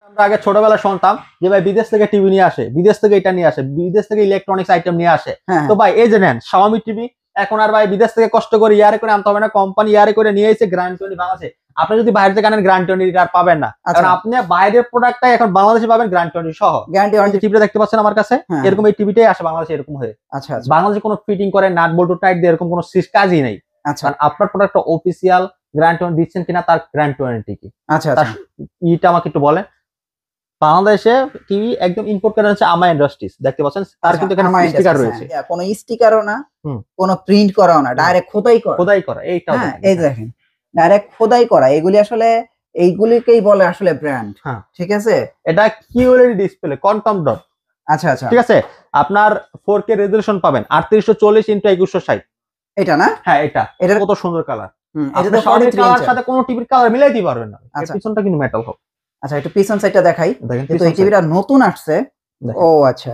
আমরা আগে ছোটবেলায় শুনতাম যে ভাই বিদেশ থেকে টিভি নিয়ে আসে, বিদেশ থেকে এটা নিয়ে আসে, বিদেশ থেকে ইলেকট্রনিক্স আইটেম নিয়ে আসে। তো ভাই এই যে নেন Xiaomi টিভি, এখন আর ভাই বিদেশ থেকে কষ্ট করে ইয়ারে করে আনতে হবে না, কোম্পানি ইয়ারে করে নিয়ে এসে গ্যারান্টি বাংলাদেশে। আপনি যদি বাইরে থেকে আনেন গ্যারান্টি আর পাবেন না, কারণ আপনি বাইরের প্রোডাক্টটাই এখন বাংলাদেশে পাবেন গ্যারান্টি সহ। গ্যারান্টি ওয়ারেন্টি টিভিটা দেখতে পাচ্ছেন আমার কাছে, এরকম এই টিভিটাই আসে বাংলাদেশে এরকম হয়ে। আচ্ছা, বাংলাদেশে কোনো ফিটিং করে নাট বল্টু টাইট দিয়ে এরকম কোনো কাজই নেই। কারণ আপনার প্রোডাক্টটা অফিসিয়াল গ্যারান্টি দিচ্ছেন কিনা তার গ্যারান্টি ওয়ারেন্টি কি। আচ্ছা, এটা আমাকে একটু বলেন। বাংলাদেশে টিভি একদম ইম্পোর্ট করা হচ্ছে আমা ইন্ডাস্ট্রিজ, দেখতে পাচ্ছেন তার কিন্তু এখানে স্টিকার রয়েছে, কোনো স্টিকারও না, কোনো প্রিন্ট করাও না, ডাইরেক্ট খোদাই করা। এইটা এই দেখেন ডাইরেক্ট খোদাই করা, এগুলি আসলে এইগুলিকেই বলে আসলে ব্র্যান্ড। ঠিক আছে, এটা কিউএলইডি ডিসপ্লে কোয়ান্টাম ডট। আচ্ছা, ঠিক আছে, আপনার 4K রেজোলিউশন পাবেন 3840x2160। এটা না? হ্যাঁ, এটা কত সুন্দর কালার। এটা তো কালার সাথে কোনো টিভির কালার মিলাইতে পারবেন না। পিছনটা কিন্তু মেটাল হবে। আচ্ছা, একটু পিছন সাইডটা দেখাই। কিন্তু এই টিভিটা নতুন আসছে। ও আচ্ছা,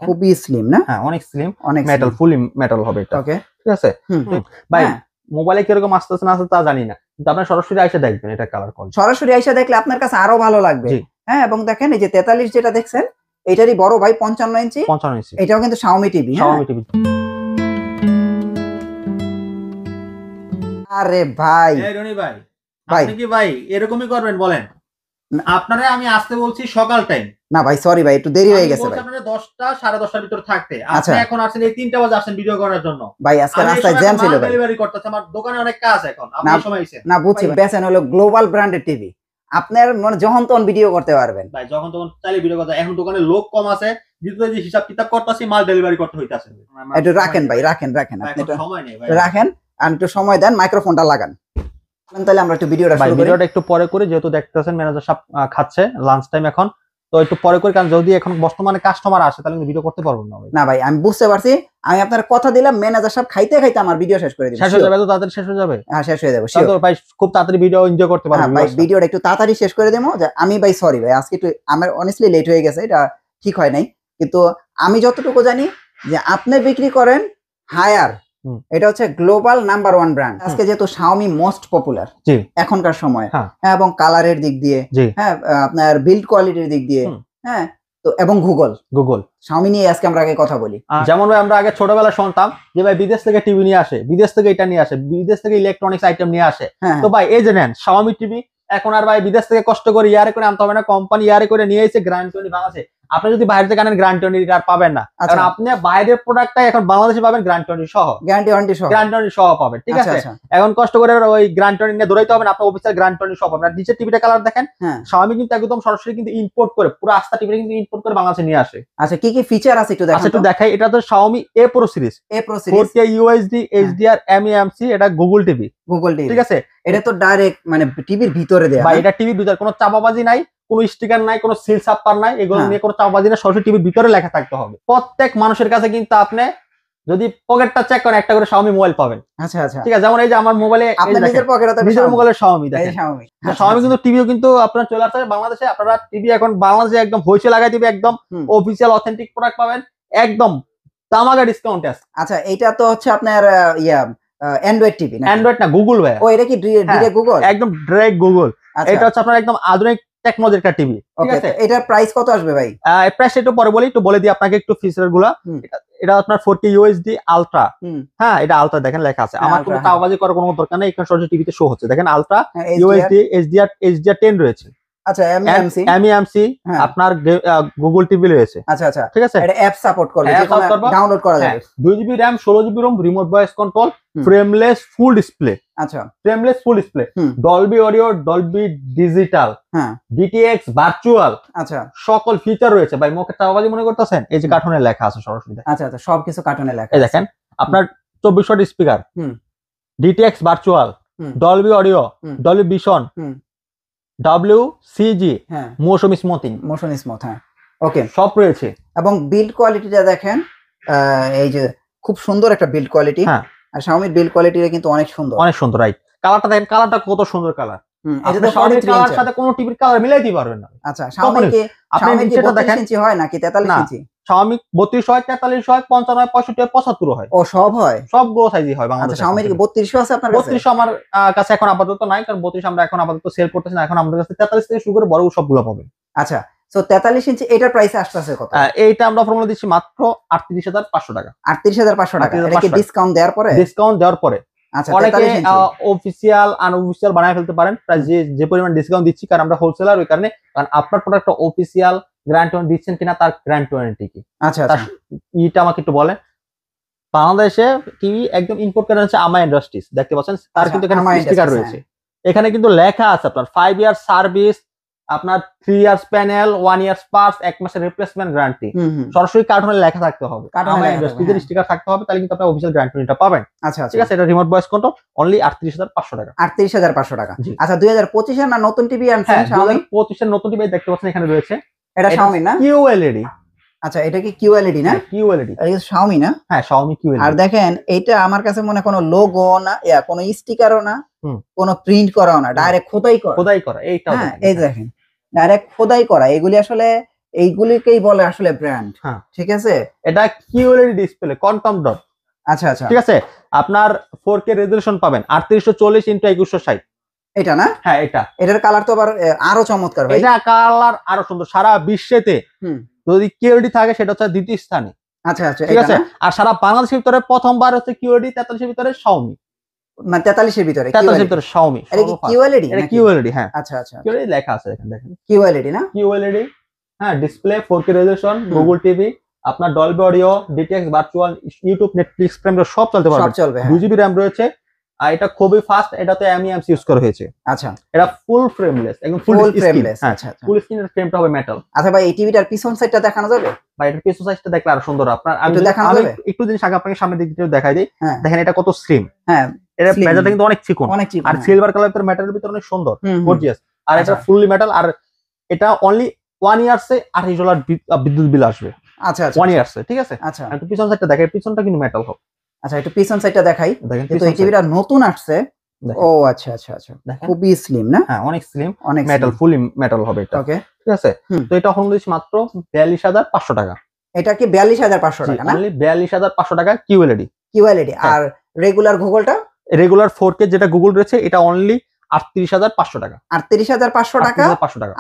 খুবই স্লিম না? হ্যাঁ, অনেক স্লিম, অনেক মেটাল, ফুলি মেটাল হবে এটা। ওকে, ঠিক আছে ভাই। মোবাইলে কিরকম আসতেছে না আসতে তা জানি না, কিন্তু আপনি সরাসরি আইসা দেখবেন এটা কালার কোয়ালিটি। সরাসরি আইসা দেখলে আপনার কাছে আরো ভালো লাগবে। হ্যাঁ, এবং দেখেন এই যে 43 যেটা দেখছেন এটারই বড় ভাই 55 ইঞ্চি। এটাও কিন্তু Xiaomi টিভি। আরে ভাই, রনি ভাই, আপনি কি ভাই এরকমই করবেন বলেন? আপনারে আমি আসতে বলছি সকাল টাইম। না ভাই, সরি ভাই, একটু দেরি হয়ে গেছে ভাই। আপনারা 10টা 10:30টার ভিতর থাকতে, আপনি এখন আসেন এই 3টা বাজে আসেন ভিডিও করার জন্য। ভাই আজকে রাস্তায় জ্যাম ছিল ভাই, ডেলিভারি করতেছে, আমার দোকানে অনেক কাজ এখন। আপনি সময় আইছেন না, বুঝছি। বেসন হলো গ্লোবাল ব্র্যান্ডের টিভি, আপনার মানে যখন তখন ভিডিও করতে পারবেন ভাই, যখন তখন চাইলে ভিডিও করতে। এখন দোকানে লোক কম আছে, যেহেতু যে হিসাব কিতাব করতেছি, মাল ডেলিভারি করতে হইতাছে। একটু রাখেন ভাই, রাখেন আপনি একটু সময় নেই ভাই, রাখেন আর একটু সময় দেন, মাইক্রোফোনটা লাগান। তাহলে আমরা একটু ভিডিওটা শুরু করি। ভিডিওটা একটু পরে করে, যেহেতু দেখতেছেন ম্যানেজার সব খাচ্ছে লাঞ্চ টাইম এখন, তো একটু পরে করে, কারণ যদি এখন বর্তমানে কাস্টমার আসে তাহলে ভিডিও করতে পারবো না ভাই। না ভাই, আমি বুঝতে পারছি, আমি আপনার কথা দিলাম ম্যানেজার সব খাইতে আমার ভিডিও শেষ করে দিবেন। শেষ হয়ে যাবে তো তাড়াতাড়ি? শেষ হয়ে যাবে, হ্যাঁ শেষ হয়ে যাবে তো ভাই খুব তাড়াতাড়ি ভিডিও এনজয় করতে পারবো। ভাই ভিডিওটা একটু তাড়াতাড়ি শেষ করে দেবো। আমি ভাই সরি ভাই, আজকে একটু আমার অনেস্টলি লেট হয়ে গেছে, এটা ঠিক হয় নাই। কিন্তু আমি যতটুকু জানি যে আপনি বিক্রি করেন হায়ার, এটা হচ্ছে গ্লোবাল নাম্বার 1 ব্র্যান্ড। আজকে যেহেতু Xiaomi মোস্ট পপুলার এখনকার সময়, হ্যাঁ, এবং কালারের দিক দিয়ে, হ্যাঁ, আপনার বিল্ড কোয়ালিটির দিক দিয়ে, হ্যাঁ, তো এবং গুগল Xiaomi নিয়ে আজকে আমরা আগে কথা বলি। যেমন ভাই আমরা আগে ছোটবেলায় শুনতাম যে ভাই বিদেশ থেকে টিভি নিয়ে আসে, বিদেশ থেকে এটা নিয়ে আসে, বিদেশ থেকে ইলেকট্রনিক্স আইটেম নিয়ে আসে। তো ভাই এই যে নেন Xiaomi টিভি, এখন আর ভাই বিদেশ থেকে কষ্ট করে ইয়ারে করে আনতে হবে না, কোম্পানি ইয়ারে করে নিয়ে এসে গ্যারান্টি বাংলাদেশে। আপনি যদি বাইরে থেকে আনেন গ্যারান্টি আর পাবেন না, কারণ আপনি বাইরের প্রোডাক্টটাই এখন বাংলাদেশে পাবেন গ্যারান্টি সহ। গ্যারান্টি ওয়ারেন্টি সহ পাবেন। ঠিক আছে, এখন কষ্ট করে ওই গ্যারান্টি নিয়ে দৌড়াইতে হবে না, আপনার অফিসিয়াল গ্যারান্টি সহ পাবেন। আর নিচের টিভিটা কালার দেখেন, Xiaomi কিন্তু একদম সরাসরি কিন্তু ইম্পোর্ট করে, পুরো আস্থা টিভি কিন্তু ইম্পোর্ট করে বাংলাদেশে নিয়ে আসে। আচ্ছা, কি কি ফিচার আছে একটু দেখান। একটু দেখাই। এটা তো Xiaomi A Pro series, 4K UHD HDR MEMC, এটা গুগল টিভি। ঠিক আছে, এটা তো ডাইরেক্ট মানে টিভির ভিতরে দেয়া ভাই, এটা টিভির ভিতরে কোনো চাপাবাজি নাই, কোনো স্টিকার নাই, কোনো সিল ছাপ্পার নাই, এগুলো নিয়ে কোনো চাপাবাজি না, সরাসরি টিভির ভিতরে লেখা থাকতে হবে। প্রত্যেক মানুষের কাছে কিন্তু আপনি যদি পকেটটা চেক করেন একটা করে Xiaomi মোবাইল পাবেন। আচ্ছা, ঠিক আছে, যেমন এই যে আমার মোবাইলে আপনার নিজের পকেটে নিজের মোবাইলে Xiaomi দেখেন, Xiaomi কিন্তু টিভিও কিন্তু আপনার চলে আসছে বাংলাদেশে। আপনারা টিভি এখন বাংলাদেশে একদম হইছে লাগাই দিবে, একদম অফিসিয়াল অথেন্টিক প্রোডাক্ট পাবেন, একদম দামাগা ডিসকাউন্ট আছে। আচ্ছা, এটা তো হচ্ছে আপনার অ্যান্ড্রয়েড টিভি না? অ্যান্ড্রয়েড না, গুগল ভাই। ও, এটা কি ডিরেক্ট গুগল? একদম ডাইরেক্ট গুগল। এটা হচ্ছে আপনার একদম আধুনিক টেকনোলজির একটা টিভি। ঠিক আছে, এটার প্রাইস কত আসবে ভাই? প্রাইস একটু পরে বলি, একটু বলে দিই আপনাকে একটু ফিচার গুলা। এটা আপনার 4K UHD আলট্রা। হ্যাঁ, এটা আলট্রা দেখেন লেখা আছে। আমার কোনো চাওয়াবাজি করার কোনো দরকার নেই, এখানে সরাসরি টিভিতে শো হচ্ছে। দেখেন আলট্রা UHD HDR 10 রয়েছে। আচ্ছা, MEMC আপনার গুগল টিভি রয়েছে। আচ্ছা, ঠিক আছে, এটা অ্যাপ সাপোর্ট করবে, ডাউনলোড করা যাবে। 2GB RAM 16GB ROM, remote voice control, frameless full display. আচ্ছা, frameless full display, Dolby audio, Dolby digital, DTX virtual, আচ্ছা, সকল ফিচার রয়েছে। ভাই মুখে চাওয়াবাজি মনে করতেছেন? এই যে কার্টুনে লেখা আছে সরাসরি। আচ্ছা, সবকিছু কার্টুনে লেখা। এই দেখেন আপনার 24 watt speaker, DTX virtual, Dolby audio, Dolby vision, WCG, motion smooth, হ্যাঁ, ওকে, সব রয়েছে। এবং বিল্ড কোয়ালিটিটা দেখেন, এই যে খুব সুন্দর একটা বিল্ড কোয়ালিটি। আর Xiaomi বিল্ড কোয়ালিটিটা কিন্তু অনেক সুন্দর, রাইট। কালারটা দেখেন, কালারটা কত সুন্দর কালার। এটা তো Xiaomi কালার সাথে কোনো টিভির কালার মিলাইতে পারবেন না। আচ্ছা, Xiaomi কি 32 ইঞ্চি হয় নাকি 43 ইঞ্চি? Xiaomi 32 হয়, 43 হয়, 55 হয়, 65 হয়, 75 হয়। ও, সব হয়, সবগুলো সাইজই হয় বাংলাদেশে। Xiaomi কি 32 আছে আপনার কাছে? 32 আমার কাছে এখন আপাতত নাই, কারণ 32 আমরা এখন আপাতত সেল করতেছি না। এখন আমাদের কাছে 43 থেকে শুরু করে বড় সবগুলো পাবেন। আচ্ছা, সো 43 ইঞ্চি এটার প্রাইস আসতেছে কত? এইটা আমরা ফর্মুলা দিচ্ছি মাত্র 38,500 টাকা। 38,500 টাকা। এটা কি ডিসকাউন্ট দেওয়ার পরে? ডিসকাউন্ট দেওয়ার পরে। আচ্ছা, অনেকে অফিসিয়াল আনঅফিসিয়াল বানায় ফেলতে পারেন, প্রায় যে পরিমাণ ডিসকাউন্ট দিচ্ছি, কারণ আমরা হোলসেলার, ওই কারণে, কারণ আপনার প্রোডাক্টটা অফিসিয়াল গ্যারান্টি দিচ্ছেন কিনা, তার গ্যারান্টি ওয়ারেন্টি কি, আচ্ছা এটা আমাকে একটু বলেন। বাংলাদেশে টিভি একদম ইম্পোর্ট করা হচ্ছে আমা ইন্ডাস্ট্রিজ, দেখতে পাচ্ছেন তার কিন্তু এখানে স্টিকার রয়েছে, এখানে কিন্তু লেখা আছে আপনার 5 ইয়ার সার্ভিস, আপনার 3 ইয়ার্স প্যানেল, 1 ইয়ার্স পার্টস, 1 মাসের রিপ্লেসমেন্ট গ্যারান্টি, সরাসরি কার্টুনে লেখা থাকতে হবে, আমা ইন্ডাস্ট্রিজের স্টিকার থাকতে হবে, তাহলে কিন্তু আপনি অফিসিয়াল গ্যারান্টিটা পাবেন। আচ্ছা, ঠিক আছে, এটা রিমোট ভয়েস কন্ট্রোল, অনলি 38,500 টাকা। 38,500 টাকা। আচ্ছা, 2025 এর না নতুন টিভি আনছেন? 2025 এর নতুন টিভি দেখতে পাচ্ছেন এখানে রয়েছে, এটা Xiaomi না? QLED। আচ্ছা, এটা কি QLED না? QLED, এটা Xiaomi না? হ্যাঁ, Xiaomi QLED। আর দেখেন, এটা আমার কাছে মনে কোনো লোগো না, কোনো স্টিকারও না, কোনো প্রিন্ট করাও না, ডাইরেক্ট খোদাই করা। এইটা এই দেখেন, ডাইরেক্ট খোদাই করা। এগুলি আসলে এইগুলিকেই বলে আসলে ব্র্যান্ড। ঠিক আছে, এটা QLED ডিসপ্লে, কোয়ান্টাম ডট। আচ্ছা, ঠিক আছে, আপনার 4K রেজোলিউশন পাবেন 3840x2160। এটা না? হ্যাঁ, এটার কালার তো আবার আরো চমৎকার ভাই। এটা কালার আরো সুন্দর, সারা বিশ্বেতে যদি QLED থাকে সেটা হচ্ছে দ্বিতীয় স্থানে। আচ্ছা, ঠিক আছে, আর সারা বাংলাদেশের ভিতরে প্রথমবার হচ্ছে QLED, 43 এর ভিতরে Xiaomi, মানে 43 এর ভিতরে Xiaomi। এটা কি QLED? এটা QLED, হ্যাঁ। আচ্ছা, QLED লেখা আছে এখানে, দেখেন QLED না? QLED, হ্যাঁ, display, 4K resolution, Google TV, আপনার Dolby audio, DTX, virtual, YouTube, Netflix, Prime সব চলতে পারবে, সব চলবে। 2GB RAM রয়েছে, আর এটা খুবই ফাস্ট, এটাতে MEMC ইউজ করা হয়েছে। আচ্ছা, এটা ফুল ফ্রেমলেস, একদম ফুল ফ্রেমলেস। আচ্ছা, ফুল স্ক্রিনের ফ্রেমটা হবে মেটাল। আচ্ছা ভাই, এই টিভিটার পিছন সাইডটা দেখানো যাবে? ভাই, এটার পিছন সাইডটা দেখলে আরো সুন্দর। আপনার আমি একটু জিনিস আগে আপনাকে সামনে দিকে দেখাই দিই, দেখেন এটা কত স্লিম। হ্যাঁ, এটা মেজারটা কিন্তু অনেক চিকন, আর সিলভার কালারের মেটালের ভিতরে অনেক সুন্দর, গর্জিয়াস। আর এটা ফুললি মেটাল, আর এটা অনলি 1 ইয়ার্সে $28 বিদ্যুৎ বিল আসবে। আচ্ছা, 1 ইয়ার্সে। ঠিক আছে, আচ্ছা, একটু পিছন সাইডটা দেখেন, পিছনটা কিন্তু মেটাল হবে। আচ্ছা, একটু পিছন সাইডটা দেখাই। কিন্তু এই টিভিটা নতুন আসছে। ও আচ্ছা, খুবই স্লিম না? হ্যাঁ, অনেক স্লিম, অনেক মেটাল, ফুলি মেটাল হবে এটা। ওকে, ঠিক আছে, তো এটা এখন দিচ্ছি মাত্র 42,500 টাকা। এটা কি 42,500 টাকা না? অনলি 42,500 টাকা QLED। আর রেগুলার গুগলটা? রেগুলার 4K যেটা গুগল রয়েছে, এটা অনলি 38,500 টাকা। 38,500 টাকা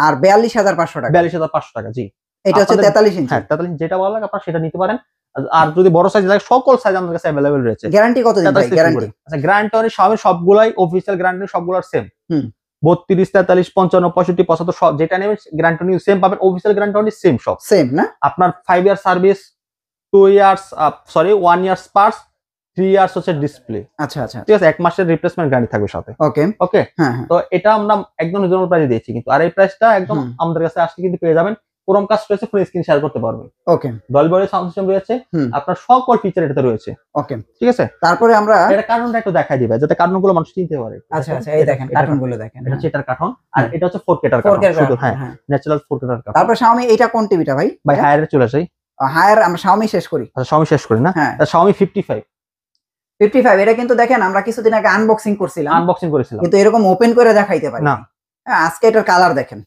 আর 42,500 টাকা। 42,500 টাকা, জি। এটা হচ্ছে 43 ইঞ্চি। হ্যাঁ, 43 যেটা ভালো লাগে আপনারা সেটা নিতে পারেন। আর যদি বড় সাইজ লাগে, সকল সাইজ আমাদের কাছে अवेलेबल রয়েছে। গ্যারান্টি কতদিন ভাই? গ্যারান্টি? আচ্ছা, গ্যারান্টি সবগুলাই অফিশিয়াল গ্যারান্টি, সবগুলোর সেম। 32, 43, 55, 65, 75 সব যেটা নেবেন গ্যারান্টি সেম পাবেন, অফিশিয়াল গ্যারান্টি সেম, সব সেম না? আপনার 5 year service, 1 years parts, 3 years হচ্ছে ডিসপ্লে। আচ্ছা, ঠিক আছে, 1 মাসের রিপ্লেসমেন্ট গ্যারান্টি থাকবে সাথে। ওকে, হ্যাঁ। তো এটা আমরা একদম রিজনেবল প্রাইসে দিয়েছি কিন্তু, আর এই প্রাইসটা একদম আমাদের কাছে আসলে কিন্তু পেয়ে যাবেন। ক্রোম কাস্ট রয়েছে, ফুল স্ক্রিন শেয়ার করতে পারবেন। ওকে, ডলবি অডিও সাউন্ড সিস্টেম রয়েছে, আপনার সকল ফিচার এটাতে রয়েছে। ওকে, ঠিক আছে, তারপরে আমরা এটা কার্টুনটা একটু দেখাই দিবে, যাতে কার্টুনগুলো মানুষ চিনতে পারে। আচ্ছা, এই দেখেন কার্টুনগুলো দেখেন, এটা হচ্ছে এটার কার্টুন, আর এটা হচ্ছে 4K টার কার্টুন শুধু। হ্যাঁ, ন্যাচারাল 4K টার কার্টুন। তারপর Xiaomi, এটা কোন টিভিটা ভাই? ভাই, হায়ারে চলে আসি। হায়ার আমরা Xiaomi শেষ করি। আচ্ছা, Xiaomi শেষ করি না? Xiaomi 55। এটা কিন্তু দেখেন, আমরা কিছুদিন আগে আনবক্সিং করেছিলাম, কিন্তু এরকম ওপেন করে দেখাইতে পারি না। আজকে এটার কালার দেখেন,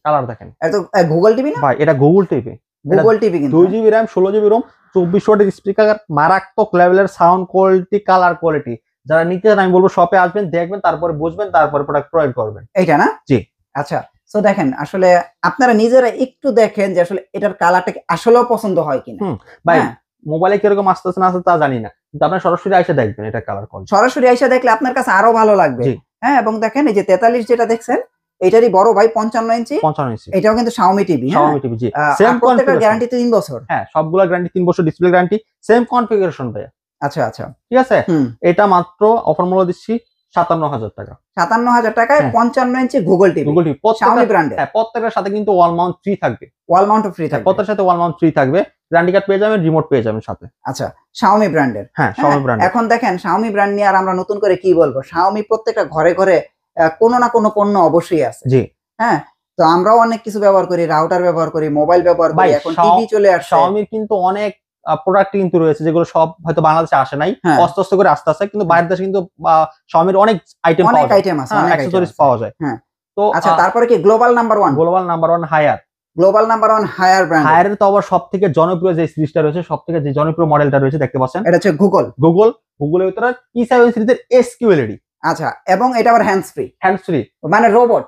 এটা গুগল টিভি না ভাই? এটা গুগল টিভি, কিন্তু 2GB RAM, 16GB ROM, 24 ওয়াটের স্পিকার, মারাত্মক লেভেলের সাউন্ড কোয়ালিটি, কালার কোয়ালিটি। যারা নিতে চান আমি বলবো শপে আসবেন, দেখবেন, তারপরে বুঝবেন, তারপরে প্রোডাক্ট ক্রয় করবেন। এইটা না? জি। আচ্ছা, সো দেখেন, আসলে আপনারা নিজেরা একটু দেখেন যে আসলে এটার কালারটা কি আসলেও পছন্দ হয় কিনা। ভাই, মোবাইলে কিরকম আসতেছে না আসতে তা জানি না, কিন্তু আপনি সরাসরি আইসা দেখবেন এটা কালার কোয়ালিটি। সরাসরি আইসা দেখলে আপনার কাছে আরো ভালো লাগবে। হ্যাঁ, এবং দেখেন এই যে 43 যেটা দেখছেন, এটারই বড় ভাই 55 ইঞ্চি। এটাও কিন্তু Xiaomi টিভি। Xiaomi টিভি, জি। সেম কনফিগারেশন, গ্যারান্টি 3 বছর। হ্যাঁ, সবগুলা গ্যারান্টি 3 বছর, ডিসপ্লে গ্যারান্টি, সেম কনফিগারেশন ভাই। আচ্ছা, ঠিক আছে, এটা মাত্র অফার মূল্য দিচ্ছি 57,000 টাকা। 57,000 টাকায় 55 ইঞ্চি গুগল টিভি, Xiaomi ব্র্যান্ডের। হ্যাঁ, প্রত্যেকটার সাথে কিন্তু ওয়াল মাউন্ট ফ্রি থাকবে। ওয়াল মাউন্ট ফ্রি থাকবে, প্রত্যেকটার সাথে ওয়াল মাউন্ট ফ্রি থাকবে, গ্যারান্টি কার্ড পেয়ে যাবেন, রিমোট পেয়ে যাবেন সাথে। আচ্ছা, Xiaomi ব্র্যান্ডের। হ্যাঁ, Xiaomi ব্র্যান্ড। এখন দেখেন, Xiaomi ব্র্যান্ড নিয়ে আর আমরা নতুন করে কি বলবো? Xiaomi প্রত্যেকটা ঘরে ঘরে কোনো না কোনো পণ্য অবশ্যই আছে। জি। হ্যাঁ, তো আমরাও অনেক কিছু ব্যবহার করি, রাউটার ব্যবহার করি, মোবাইল ব্যবহার করি, এখন টিভি চলে আসছে। Xiaomi কিন্তু অনেক প্রোডাক্ট কিন্তু রয়েছে যেগুলো সব হয়তো বাংলাদেশে আসে নাই, আস্তে আস্তে করে আসতে আসতে কিন্তু বাইরের দেশে কিন্তু Xiaomi অনেক আইটেম আছে, অনেক অ্যাকসেসরিজ পাওয়া যায়। হ্যাঁ, তো আচ্ছা, তারপরে কি global number 1 Haier? Global number 1 Haier brand. হায়ারের তো আবার সবথেকে জনপ্রিয় যে সিরিজটা রয়েছে, সবথেকে যে জনপ্রিয় মডেলটা রয়েছে দেখতে পাচ্ছেন, এটা হচ্ছে গুগলের ভিতরে P7 সিরিজের SQLED। আচ্ছা, এবং এটা আবার হ্যান্ডস ফ্রি, মানে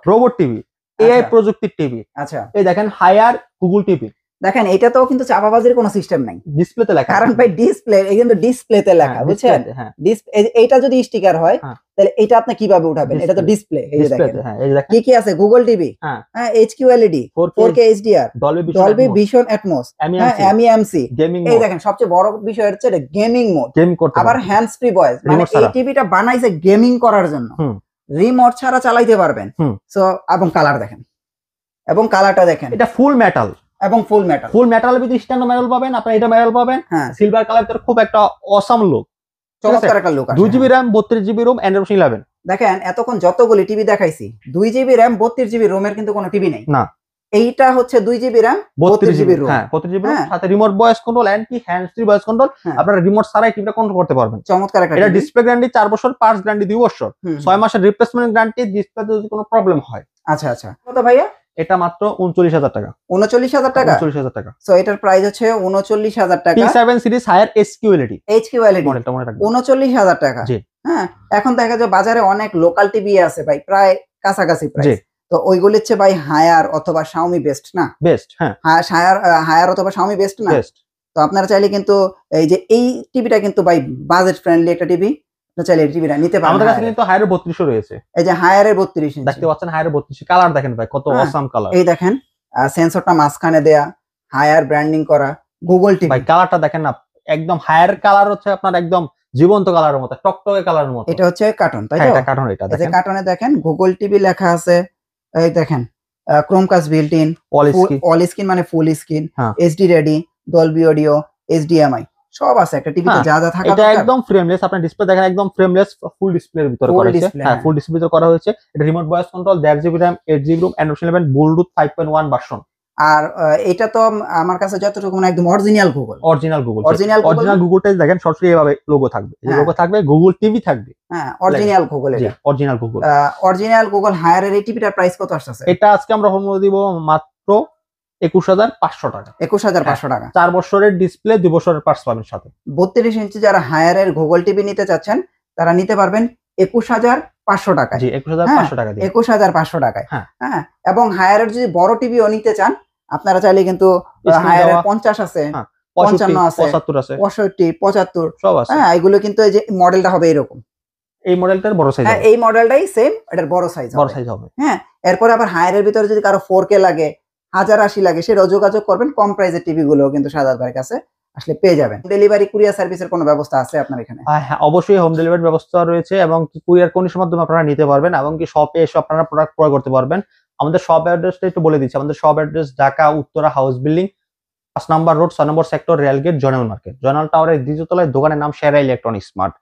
রোবট টিভি। এআই প্রযুক্তির টিভি। আচ্ছা, এই দেখেন হায়ার গুগল টিভি, দেখেন এটাতেও কিন্তু চাপাবাজির কোনো সিস্টেম নাই, ডিসপ্লেতে লেখা, কারণ ভাই ডিসপ্লে কিন্তু ডিসপ্লেতে লেখা, বুঝছেন? হ্যাঁ, এইটা যদি স্টিকার হয় তাহলে এটা আপনি কিভাবে উঠাবেন? এটা তো ডিসপ্লে। এই যে দেখেন কি কি আছে, গুগল টিভি, হ্যাঁ, HQLED, 4K HDR, Dolby vision atoms, MEMC। এই দেখেন সবচেয়ে বড় বিষয় হচ্ছে এটা গেমিং মোড, আবার হ্যান্ডস ফ্রি ভয়েস, মানে এই টিভিটা বানাইছে গেমিং করার জন্য, রিমোট ছাড়া চালাইতে পারবেন। সো এবং কালার দেখেন, এবং কালারটা দেখেন, এটা ফুল মেটাল এবং ফুল মেটালের ভিতরে স্ট্যান্ডার্ড মেটাল পাবেন, আপনারা এটা মেটাল পাবেন, সিলভার কালারের খুব একটা অসাম লুক, চমৎকার একটা look. 2GB RAM 32GB Rome Android 11। দেখেন এতক্ষণ যতগুলি টিভি দেখাইছি 2GB RAM 32GB রোমের কিন্তু কোনো টিভি নেই না, এইটা হচ্ছে 2GB RAM 32GB রোম, হ্যাঁ 32GB রোম, সাথে রিমোট ভয়েস কন্ট্রোল এন্ড কি হ্যান্ড ফ্রি ভয়েস কন্ট্রোল, আপনারা রিমোট ছাড়াই টিভিটা কন্ট্রোল করতে পারবেন। চমৎকার একটা। এটা ডিসপ্লে গ্যারান্টি 4 বছর, পার্টস গ্যারান্টি 2 বছর, 6 মাসের রিপ্লেসমেন্ট গ্যারান্টি ডিসপ্লেতে যদি কোনো প্রবলেম হয়। আচ্ছা আচ্ছা, কত ভাইয়া? এটা মাত্র 39,000 টাকা। 39,000 টাকা? 39,000 টাকা। সো এটার প্রাইস হচ্ছে 39,000 টাকা। P7 সিরিজ হায়ার HQLED মডেলটা মনে রাখবেন, 39,000 টাকা। জি। হ্যাঁ, এখন দেখা যায় বাজারে অনেক লোকাল টিভি আছে ভাই, প্রায় কাছাকাছি প্রাইস। তো ওইগুলো হচ্ছে ভাই হায়ার অথবা Xiaomi বেস্ট না? বেস্ট, হ্যাঁ, হায়ার অথবা Xiaomi বেস্ট না? বেস্ট। তো আপনারা চাইলে কিন্তু এই যে এই টিভিটা কিন্তু ভাই বাজেট ফ্রেন্ডলি একটা টিভি, চাইলে এই টিভিটা নিতে পারেন। আমাদের কাছে কিন্তু হায়ার 32 রয়েছে, এই যে হায়ারের 32 ইঞ্চি দেখতে পাচ্ছেন, হায়ার 32। কালার দেখেন ভাই কত অসাম কালার। এই দেখেন সেন্সরটা মাঝখানে দেয়া, হায়ার ব্র্যান্ডিং করা, গুগল টিভি। ভাই কালারটা দেখেন না, একদম হায়ার কালার হচ্ছে আপনার একদম জীবন্ত কালারের মতো, টকটকে কালারের মতো। এটা হচ্ছে কার্টুন, তাই তো? এটা কার্টুন। এটা দেখেন, কার্টুনে দেখেন গুগল টিভি লেখা আছে। এই দেখেন Chromecast built in, all screen মানে full screen, HD ready, Dolby audio, HDMI সব আছে একটা টিভিতে, যা যা থাকা এটা একদম ফ্রেমলেস। আপনার ডিসপ্লে দেখেন একদম ফ্রেমলেস, ফুল ডিসপ্লের ভিতরে করা হয়েছে। হ্যাঁ, ফুল ডিসপ্লের ভিতরে করা হয়েছে। এটা remote voice control, 1.5GB RAM 8GB ROM Android 11 Bluetooth 5.1 version. আর এটা তো আমার কাছে যতটুকু মানে একদম অরিজিনাল গুগল। অরিজিনাল গুগলটাই দেখেন, সরাসরি এভাবে লোগো থাকবে, এই লোগো থাকবে, গুগল টিভি থাকবে। হ্যাঁ, অরিজিনাল গুগল। এটা অরিজিনাল গুগল হায়ারের এই টিভিটার প্রাইস কত আসছে? এটা আজকে আমরা হোম দিব মাত্র 21,500 টাকা। 21,500 টাকা। 4 বছরের ডিসপ্লে, 2 বছরের পার্টস পাবেন সাথে। 32 ইঞ্চি যারা হায়ারের গুগল টিভি নিতে চাচ্ছেন তারা নিতে পারবেন 21,500 টাকায়। জি, 21,500 টাকা দিয়ে। 21,500 টাকায়। হ্যাঁ, এবং হায়ারের যদি বড় টিভিও নিতে চান আপনারা চাইলে কিন্তু হায়ারের 50 আছে, 55 আছে, 75 আছে, 65, 75 সব আছে। হ্যাঁ, এগুলো কিন্তু এই যে মডেলটা হবে এরকম। এই মডেলটার বড় সাইজ। হ্যাঁ, এই মডেলটাই সেম, এটার বড় সাইজ হবে। হ্যাঁ, এরপরে আবার হায়ারের ভিতরে যদি কারো 4K লাগে, 1080 লাগে, সেটাও যোগাযোগ করবেন। কম প্রাইসের টিভি গুলো কিন্তু সাদাত ভাইয়ের কাছে আসলে পেয়ে যাবেন। ডেলিভারি কুরিয়ার সার্ভিসের কোনো ব্যবস্থা আছে আপনার এখানে? হ্যাঁ, অবশ্যই হোম ডেলিভারি ব্যবস্থা রয়েছে, এবং কুরিয়ার কন্ডিশনের মাধ্যমে আপনারা নিতে পারবেন, এবং কি শপে এসে আপনারা প্রোডাক্ট ক্রয় করতে পারবেন। আমাদের শপ অ্যাড্রেসটা একটু বলে দিচ্ছি। আমাদের shop address Dhaka Uttara house building 5 নম্বর রোড, 6 নম্বর sector, rail gate, Joynal market. Joynal টাওয়ারের দ্বিতীয় তলায় দোকানের নাম সেরা ইলেকট্রনিক্স স্মার্ট।